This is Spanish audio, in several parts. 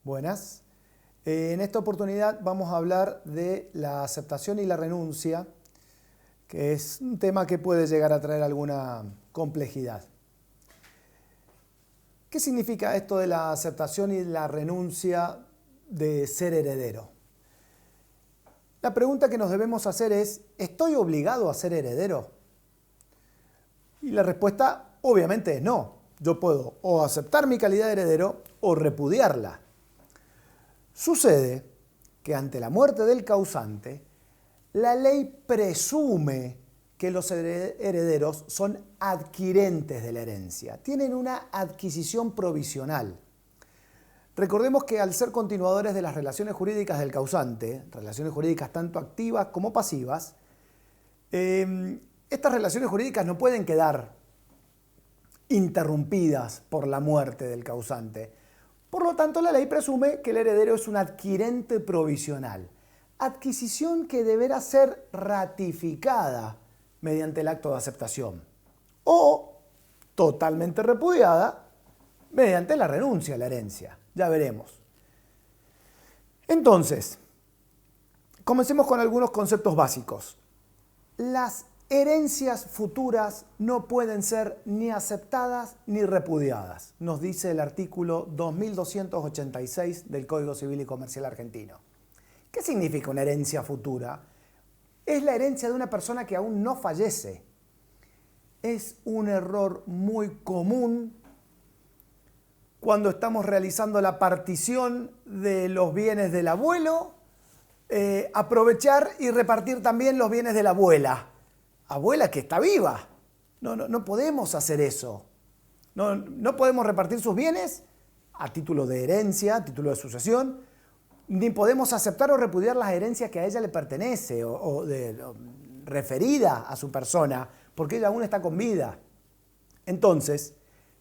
Buenas. En esta oportunidad vamos a hablar de la aceptación y la renuncia, que es un tema que puede llegar a traer alguna complejidad. ¿Qué significa esto de la aceptación y la renuncia de ser heredero? La pregunta que nos debemos hacer es, ¿estoy obligado a ser heredero? Y la respuesta obviamente es no. Yo puedo o aceptar mi calidad de heredero o repudiarla. Sucede que ante la muerte del causante, la ley presume que los herederos son adquirentes de la herencia, tienen una adquisición provisional. Recordemos que al ser continuadores de las relaciones jurídicas del causante, relaciones jurídicas tanto activas como pasivas, estas relaciones jurídicas no pueden quedar interrumpidas por la muerte del causante. Por lo tanto, la ley presume que el heredero es un adquirente provisional, adquisición que deberá ser ratificada mediante el acto de aceptación o totalmente repudiada mediante la renuncia a la herencia. Ya veremos. Entonces, comencemos con algunos conceptos básicos. Las herencias futuras no pueden ser ni aceptadas ni repudiadas, nos dice el artículo 2286 del Código Civil y Comercial Argentino. ¿Qué significa una herencia futura? Es la herencia de una persona que aún no fallece. Es un error muy común cuando estamos realizando la partición de los bienes del abuelo, aprovechar y repartir también los bienes de la abuela. Abuela que está viva. No podemos hacer eso. No podemos repartir sus bienes a título de herencia, a título de sucesión, ni podemos aceptar o repudiar las herencias que a ella le pertenece o referida a su persona, porque ella aún está con vida. Entonces,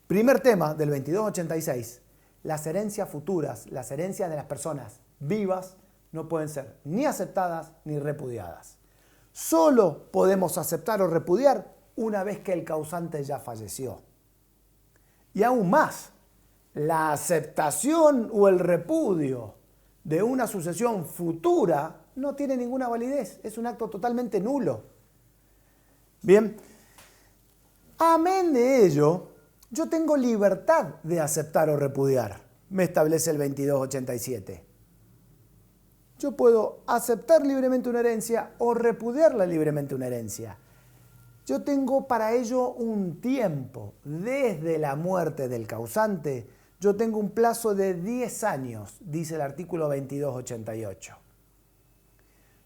primer tema del 2286, las herencias futuras, las herencias de las personas vivas, no pueden ser ni aceptadas ni repudiadas. Solo podemos aceptar o repudiar una vez que el causante ya falleció. Y aún más, la aceptación o el repudio de una sucesión futura no tiene ninguna validez, es un acto totalmente nulo. Bien, amén de ello, yo tengo libertad de aceptar o repudiar, me establece el 2287. Yo puedo aceptar libremente una herencia o repudiarla libremente una herencia. Yo tengo para ello un tiempo, desde la muerte del causante, yo tengo un plazo de 10 años, dice el artículo 2288.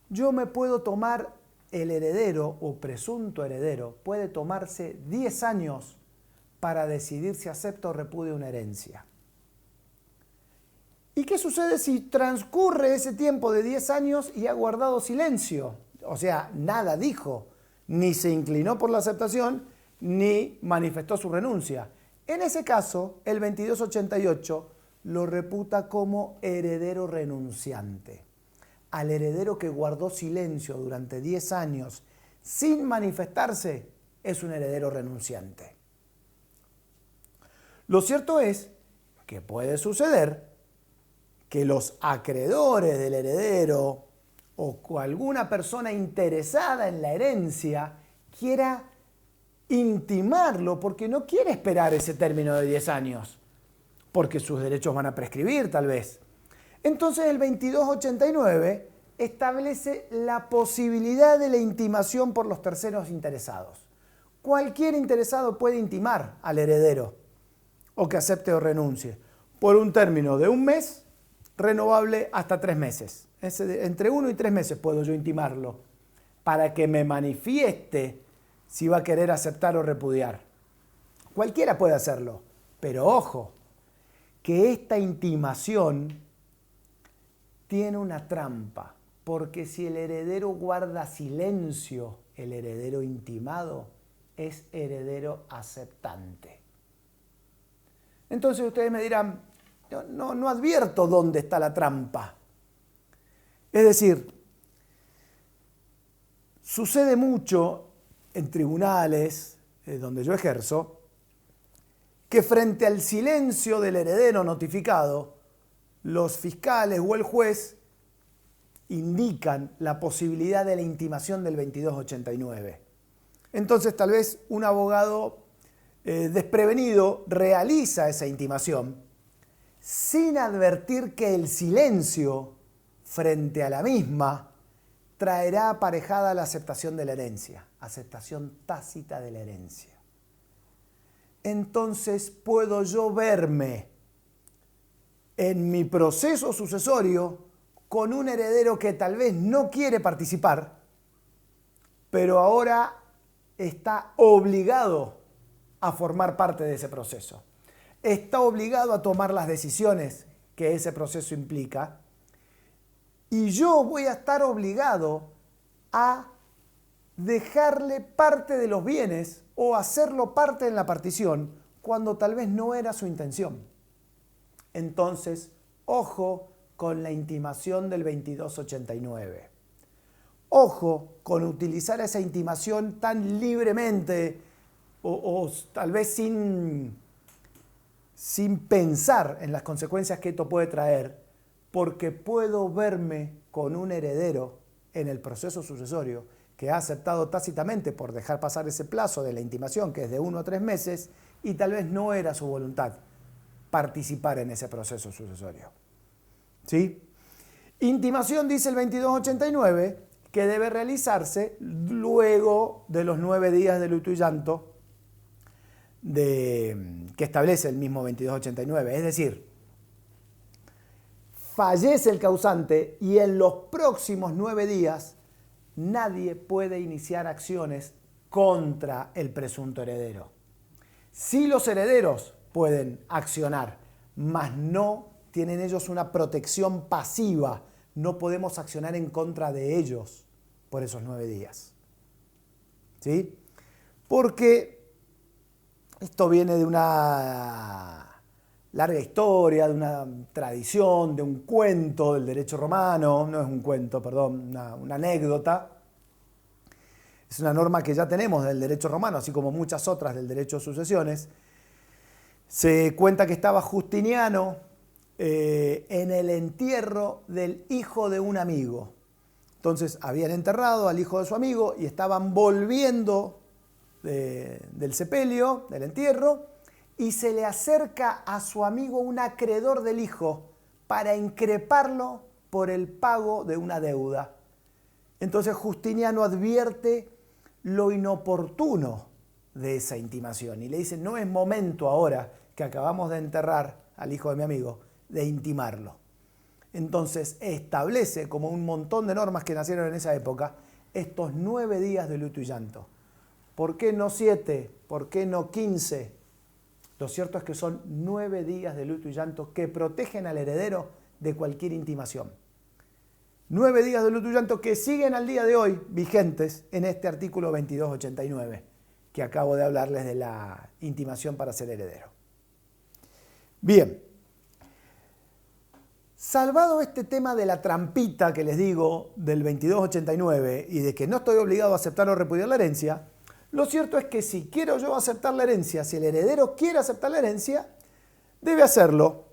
Yo me puedo tomar, el heredero o presunto heredero, puede tomarse 10 años para decidir si acepta o repudia una herencia. ¿Y qué sucede si transcurre ese tiempo de 10 años y ha guardado silencio? O sea, nada dijo, ni se inclinó por la aceptación, ni manifestó su renuncia. En ese caso, el 2288 lo reputa como heredero renunciante. Al heredero que guardó silencio durante 10 años sin manifestarse, es un heredero renunciante. Lo cierto es que puede suceder que los acreedores del heredero o alguna persona interesada en la herencia quiera intimarlo porque no quiere esperar ese término de 10 años, porque sus derechos van a prescribir tal vez. Entonces el 2289 establece la posibilidad de la intimación por los terceros interesados. Cualquier interesado puede intimar al heredero o que acepte o renuncie por un término de un mes, renovable hasta 3 meses. Entre 1 y 3 meses puedo yo intimarlo para que me manifieste si va a querer aceptar o repudiar. Cualquiera puede hacerlo, pero ojo, que esta intimación tiene una trampa, porque si el heredero guarda silencio, el heredero intimado es heredero aceptante. Entonces ustedes me dirán, no advierto dónde está la trampa. Es decir, sucede mucho en tribunales donde yo ejerzo, que frente al silencio del heredero notificado, los fiscales o el juez indican la posibilidad de la intimación del 2289. Entonces tal vez un abogado desprevenido realiza esa intimación sin advertir que el silencio frente a la misma traerá aparejada la aceptación de la herencia, aceptación tácita de la herencia. Entonces puedo yo verme en mi proceso sucesorio con un heredero que tal vez no quiere participar, pero ahora está obligado a formar parte de ese proceso. Está obligado a tomar las decisiones que ese proceso implica, y yo voy a estar obligado a dejarle parte de los bienes o hacerlo parte en la partición cuando tal vez no era su intención. Entonces, ojo con la intimación del 2289. Ojo con utilizar esa intimación tan libremente o tal vez sin pensar en las consecuencias que esto puede traer, porque puedo verme con un heredero en el proceso sucesorio que ha aceptado tácitamente por dejar pasar ese plazo de la intimación, que es de 1 a 3 meses, y tal vez no era su voluntad participar en ese proceso sucesorio. ¿Sí? Intimación, dice el 2289, que debe realizarse luego de los 9 días de luto y llanto que establece el mismo 2289. Es decir, fallece el causante y en los próximos 9 días nadie puede iniciar acciones contra el presunto heredero. Sí, los herederos pueden accionar, mas no tienen ellos una protección pasiva. No podemos accionar en contra de ellos por esos 9 días. ¿Sí? Porque esto viene de una larga historia, de una tradición, de un cuento del derecho romano, no es un cuento, perdón, una anécdota. Es una norma que ya tenemos del derecho romano, así como muchas otras del derecho de sucesiones. Se cuenta que estaba Justiniano en el entierro del hijo de un amigo. Entonces habían enterrado al hijo de su amigo y estaban volviendo del sepelio, del entierro, y se le acerca a su amigo un acreedor del hijo para increparlo por el pago de una deuda. Entonces Justiniano advierte lo inoportuno de esa intimación y le dice: no es momento ahora que acabamos de enterrar al hijo de mi amigo de intimarlo. Entonces establece, como un montón de normas que nacieron en esa época, estos 9 días de luto y llanto. ¿Por qué no 7? ¿Por qué no 15? Lo cierto es que son 9 días de luto y llanto que protegen al heredero de cualquier intimación. 9 días de luto y llanto que siguen al día de hoy vigentes en este artículo 2289, que acabo de hablarles de la intimación para ser heredero. Bien, salvado este tema de la trampita que les digo del 2289 y de que no estoy obligado a aceptar o repudiar la herencia, lo cierto es que si quiero yo aceptar la herencia, si el heredero quiere aceptar la herencia, debe hacerlo.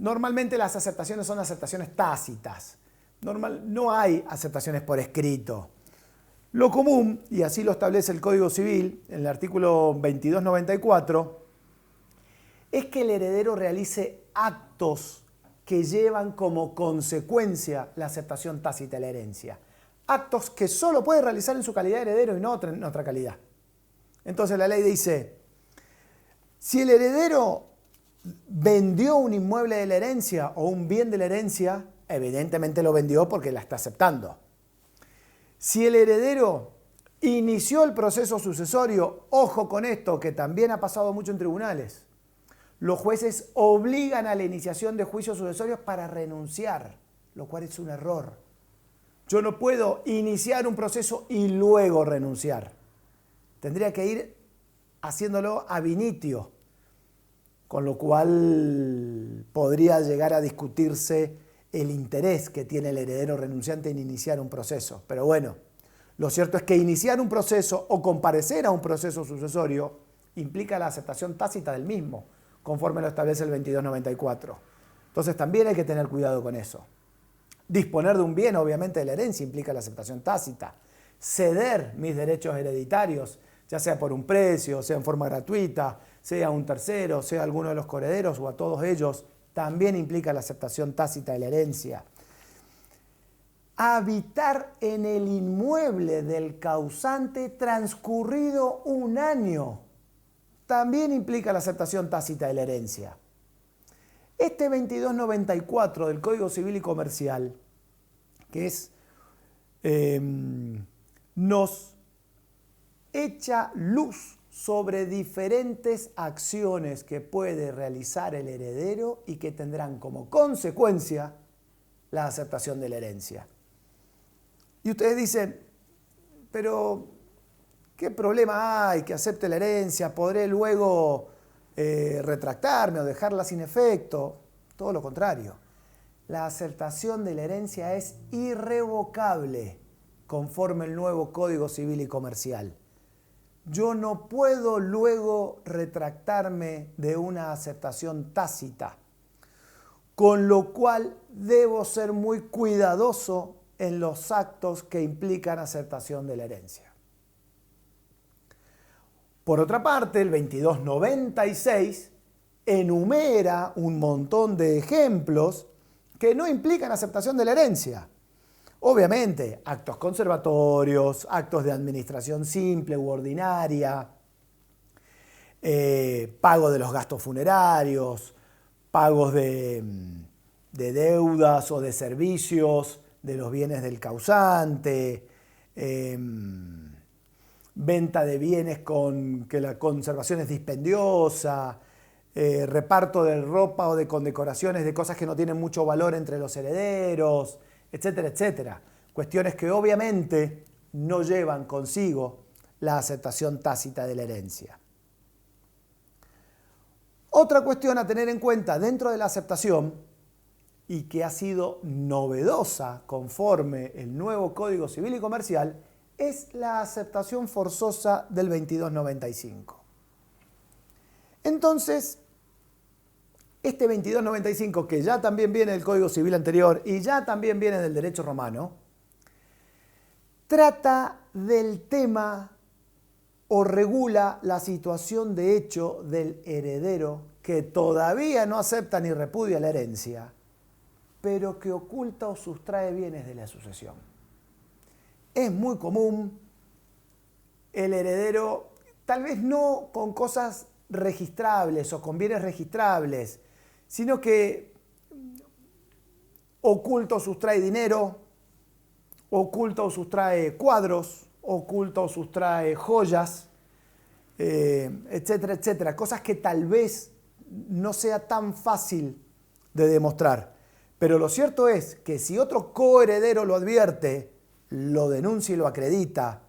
Normalmente las aceptaciones son aceptaciones tácitas. No hay aceptaciones por escrito. Lo común, y así lo establece el Código Civil en el artículo 2294, es que el heredero realice actos que llevan como consecuencia la aceptación tácita de la herencia. Actos que solo puede realizar en su calidad de heredero y no en otra calidad. Entonces la ley dice: si el heredero vendió un inmueble de la herencia o un bien de la herencia, evidentemente lo vendió porque la está aceptando. Si el heredero inició el proceso sucesorio, ojo con esto, que también ha pasado mucho en tribunales, los jueces obligan a la iniciación de juicios sucesorios para renunciar, lo cual es un error. Yo no puedo iniciar un proceso y luego renunciar. Tendría que ir haciéndolo ab initio, con lo cual podría llegar a discutirse el interés que tiene el heredero renunciante en iniciar un proceso. Pero bueno, lo cierto es que iniciar un proceso o comparecer a un proceso sucesorio implica la aceptación tácita del mismo, conforme lo establece el 2294. Entonces también hay que tener cuidado con eso. Disponer de un bien, obviamente, de la herencia implica la aceptación tácita. Ceder mis derechos hereditarios, ya sea por un precio, sea en forma gratuita, sea a un tercero, sea a alguno de los coherederos o a todos ellos, también implica la aceptación tácita de la herencia. Habitar en el inmueble del causante transcurrido un año también implica la aceptación tácita de la herencia. Este 2294 del Código Civil y Comercial, que es, nos echa luz sobre diferentes acciones que puede realizar el heredero y que tendrán como consecuencia la aceptación de la herencia. Y ustedes dicen, pero ¿qué problema hay que acepte la herencia? ¿Podré luego retractarme o dejarla sin efecto? Todo lo contrario. La aceptación de la herencia es irrevocable conforme el nuevo Código Civil y Comercial. Yo no puedo luego retractarme de una aceptación tácita, con lo cual debo ser muy cuidadoso en los actos que implican aceptación de la herencia. Por otra parte, el 2296 enumera un montón de ejemplos que no implican aceptación de la herencia. Obviamente, actos conservatorios, actos de administración simple u ordinaria, pago de los gastos funerarios, pagos de deudas o de servicios de los bienes del causante, venta de bienes con que la conservación es dispendiosa, reparto de ropa o de condecoraciones de cosas que no tienen mucho valor entre los herederos, etcétera, etcétera. Cuestiones que obviamente no llevan consigo la aceptación tácita de la herencia. Otra cuestión a tener en cuenta dentro de la aceptación y que ha sido novedosa conforme el nuevo Código Civil y Comercial es la aceptación forzosa del 2295. Entonces, este 2295, que ya también viene del Código Civil anterior y ya también viene del derecho romano, trata del tema o regula la situación de hecho del heredero que todavía no acepta ni repudia la herencia, pero que oculta o sustrae bienes de la sucesión. Es muy común el heredero, tal vez no con cosas registrables o con bienes registrables, sino que oculta o sustrae dinero, oculta o sustrae cuadros, oculta o sustrae joyas, etcétera, etcétera. Cosas que tal vez no sea tan fácil de demostrar. Pero lo cierto es que si otro coheredero lo advierte, lo denuncia y lo acredita,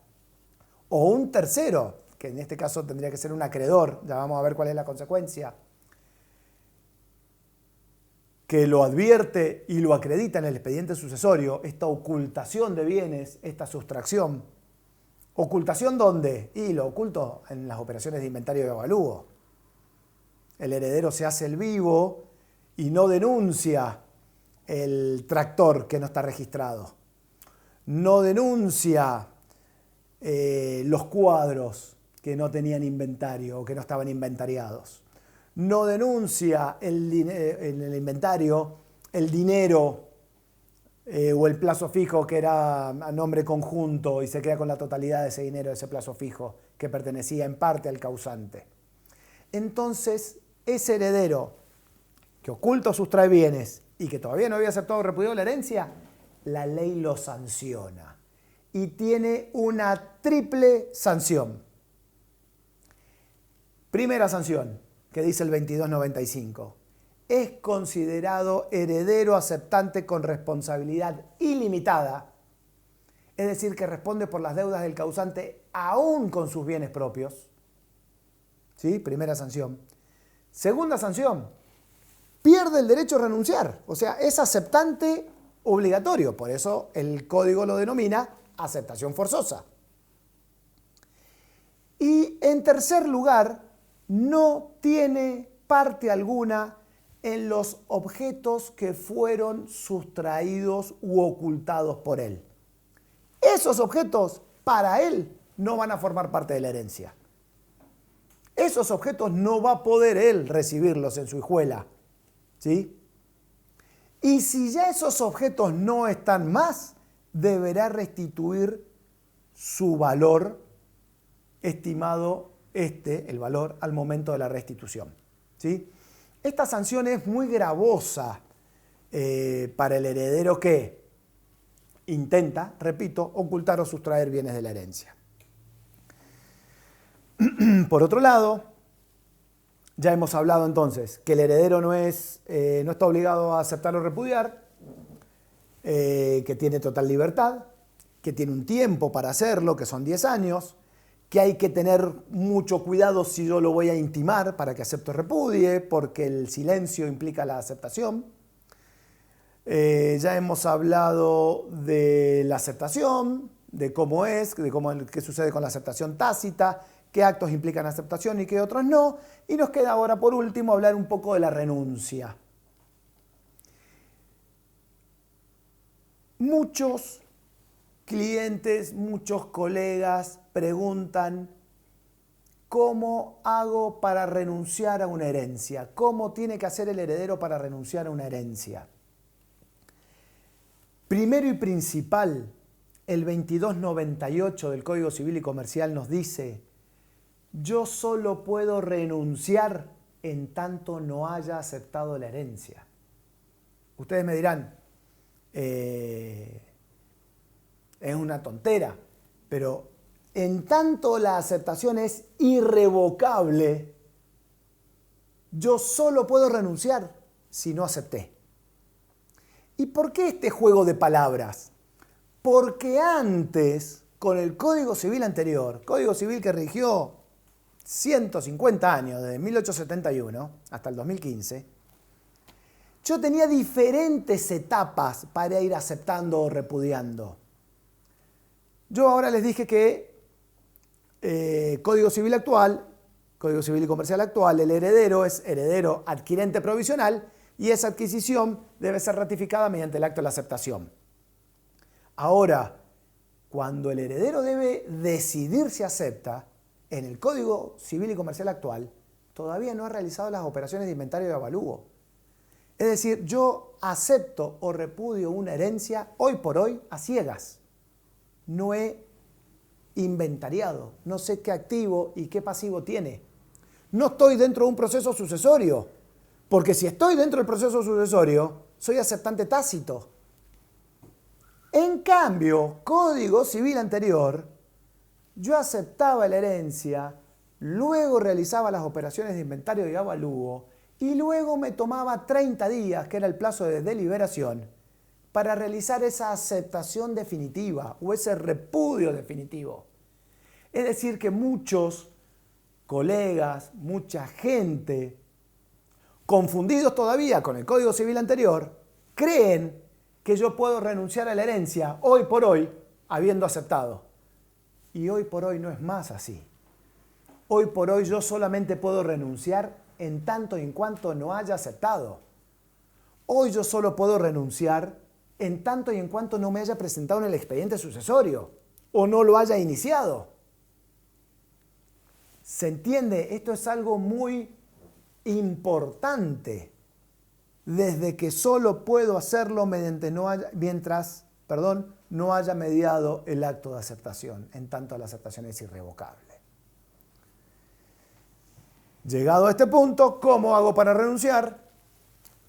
o un tercero, que en este caso tendría que ser un acreedor, ya vamos a ver cuál es la consecuencia, que lo advierte y lo acredita en el expediente sucesorio, esta ocultación de bienes, esta sustracción. ¿Ocultación dónde? Y lo oculto en las operaciones de inventario y avalúo. El heredero se hace el vivo y no denuncia el tractor que no está registrado. No denuncia los cuadros que no tenían inventario o que no estaban inventariados. No denuncia en el inventario el dinero o el plazo fijo que era a nombre conjunto y se queda con la totalidad de ese dinero, de ese plazo fijo que pertenecía en parte al causante. Entonces, ese heredero que oculta o sustrae bienes y que todavía no había aceptado o repudiado la herencia, la ley lo sanciona y tiene una triple sanción. Primera sanción, que dice el 2295, es considerado heredero aceptante con responsabilidad ilimitada, es decir, que responde por las deudas del causante aún con sus bienes propios. ¿Sí? Primera sanción. Segunda sanción, pierde el derecho a renunciar, o sea, es aceptante obligatorio, por eso el código lo denomina aceptación forzosa. Y en tercer lugar, no tiene parte alguna en los objetos que fueron sustraídos u ocultados por él. Esos objetos, para él, no van a formar parte de la herencia. Esos objetos no va a poder él recibirlos en su hijuela, ¿sí? Y si ya esos objetos no están más, deberá restituir su valor estimado, el valor al momento de la restitución, ¿sí? Esta sanción es muy gravosa para el heredero que intenta, repito, ocultar o sustraer bienes de la herencia. Por otro lado, ya hemos hablado entonces que el heredero no está obligado a aceptar o repudiar, que tiene total libertad, que tiene un tiempo para hacerlo, que son 10 años, que hay que tener mucho cuidado si yo lo voy a intimar para que acepte o repudie, porque el silencio implica la aceptación. Ya hemos hablado de la aceptación, de cómo es, qué sucede con la aceptación tácita, qué actos implican aceptación y qué otros no. Y nos queda ahora, por último, hablar un poco de la renuncia. Muchos clientes, muchos colegas preguntan: ¿cómo hago para renunciar a una herencia? ¿Cómo tiene que hacer el heredero para renunciar a una herencia? Primero y principal, el 2298 del Código Civil y Comercial nos dice: yo solo puedo renunciar en tanto no haya aceptado la herencia. Ustedes me dirán, es una tontera, pero en tanto la aceptación es irrevocable, yo solo puedo renunciar si no acepté. ¿Y por qué este juego de palabras? Porque antes, con el Código Civil anterior, Código Civil que rigió 150 años, desde 1871 hasta el 2015, yo tenía diferentes etapas para ir aceptando o repudiando. Yo ahora les dije que Código Civil actual, Código Civil y Comercial actual, el heredero es heredero adquirente provisional y esa adquisición debe ser ratificada mediante el acto de la aceptación. Ahora, cuando el heredero debe decidir si acepta, en el Código Civil y Comercial actual todavía no ha realizado las operaciones de inventario y avalúo. Es decir, yo acepto o repudio una herencia hoy por hoy a ciegas. No he inventariado, no sé qué activo y qué pasivo tiene. No estoy dentro de un proceso sucesorio, porque si estoy dentro del proceso sucesorio, soy aceptante tácito. En cambio, Código Civil anterior, yo aceptaba la herencia, luego realizaba las operaciones de inventario y avalúo, y luego me tomaba 30 días, que era el plazo de deliberación, para realizar esa aceptación definitiva o ese repudio definitivo. Es decir, que muchos colegas, mucha gente, confundidos todavía con el Código Civil anterior, creen que yo puedo renunciar a la herencia hoy por hoy habiendo aceptado. Y hoy por hoy no es más así. Hoy por hoy yo solamente puedo renunciar en tanto y en cuanto no haya aceptado. Hoy yo solo puedo renunciar en tanto y en cuanto no me haya presentado en el expediente sucesorio o no lo haya iniciado. ¿Se entiende? Esto es algo muy importante. Desde que solo puedo hacerlo mientras no haya mediado el acto de aceptación, en tanto la aceptación es irrevocable. Llegado a este punto, ¿cómo hago para renunciar?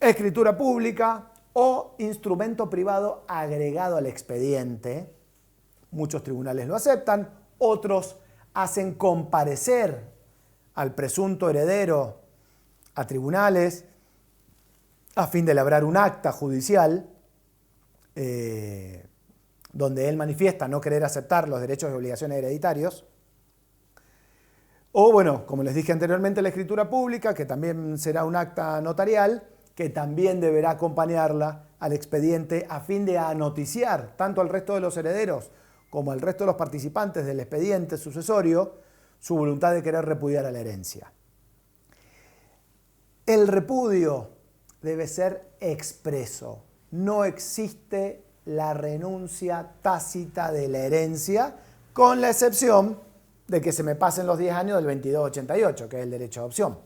Escritura pública o instrumento privado agregado al expediente. Muchos tribunales lo aceptan, otros hacen comparecer al presunto heredero a tribunales a fin de labrar un acta judicial donde él manifiesta no querer aceptar los derechos y obligaciones hereditarios. O bueno, como les dije anteriormente, la escritura pública, que también será un acta notarial, que también deberá acompañarla al expediente a fin de anoticiar tanto al resto de los herederos como al resto de los participantes del expediente sucesorio su voluntad de querer repudiar a la herencia. El repudio debe ser expreso. No existe la renuncia tácita de la herencia, con la excepción de que se me pasen los 10 años del 2288, que es el derecho de adopción.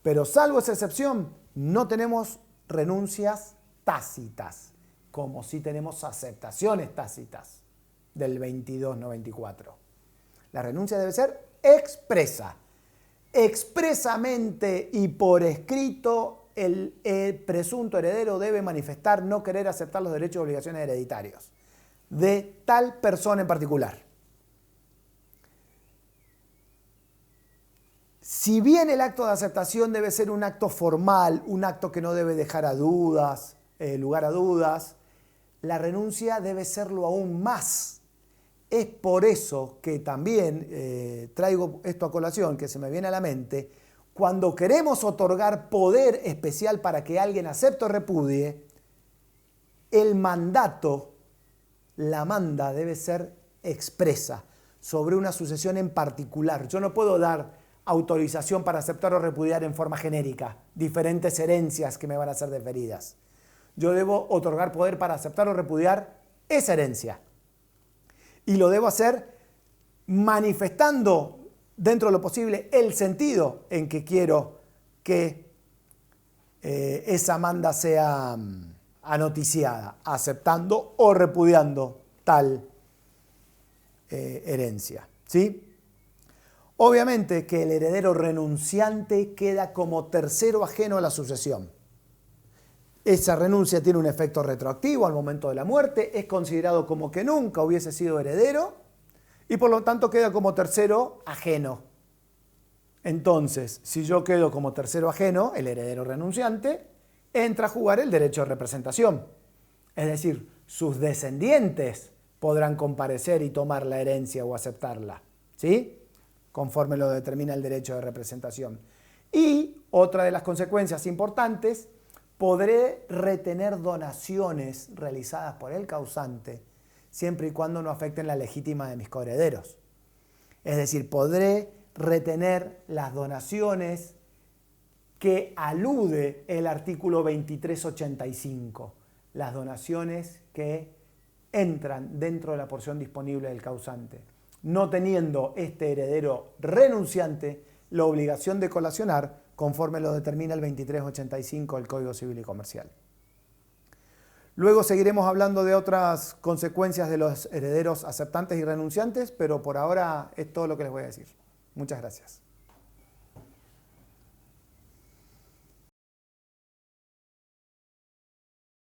Pero salvo esa excepción, no tenemos renuncias tácitas, como sí tenemos aceptaciones tácitas del 2294. La renuncia debe ser expresa. Expresamente y por escrito, el presunto heredero debe manifestar no querer aceptar los derechos y obligaciones hereditarios de tal persona en particular. Si bien el acto de aceptación debe ser un acto formal, un acto que no debe dejar lugar a dudas, la renuncia debe serlo aún más. Es por eso que también traigo esto a colación, que se me viene a la mente, cuando queremos otorgar poder especial para que alguien acepte o repudie, el mandato, la manda debe ser expresa sobre una sucesión en particular. Yo no puedo dar autorización para aceptar o repudiar en forma genérica diferentes herencias que me van a ser deferidas. Yo debo otorgar poder para aceptar o repudiar esa herencia. Y lo debo hacer manifestando dentro de lo posible el sentido en que quiero que esa manda sea anoticiada, aceptando o repudiando tal herencia. ¿Sí? Obviamente que el heredero renunciante queda como tercero ajeno a la sucesión. Esa renuncia tiene un efecto retroactivo al momento de la muerte, es considerado como que nunca hubiese sido heredero y por lo tanto queda como tercero ajeno. Entonces, si yo quedo como tercero ajeno, el heredero renunciante, entra a jugar el derecho de representación. Es decir, sus descendientes podrán comparecer y tomar la herencia o aceptarla, ¿sí? Conforme lo determina el derecho de representación. Y otra de las consecuencias importantes, podré retener donaciones realizadas por el causante siempre y cuando no afecten la legítima de mis coherederos. Es decir, podré retener las donaciones que alude el artículo 2385, las donaciones que entran dentro de la porción disponible del causante, no teniendo este heredero renunciante la obligación de colacionar conforme lo determina el 2385 del Código Civil y Comercial. Luego seguiremos hablando de otras consecuencias de los herederos aceptantes y renunciantes, pero por ahora es todo lo que les voy a decir. Muchas gracias.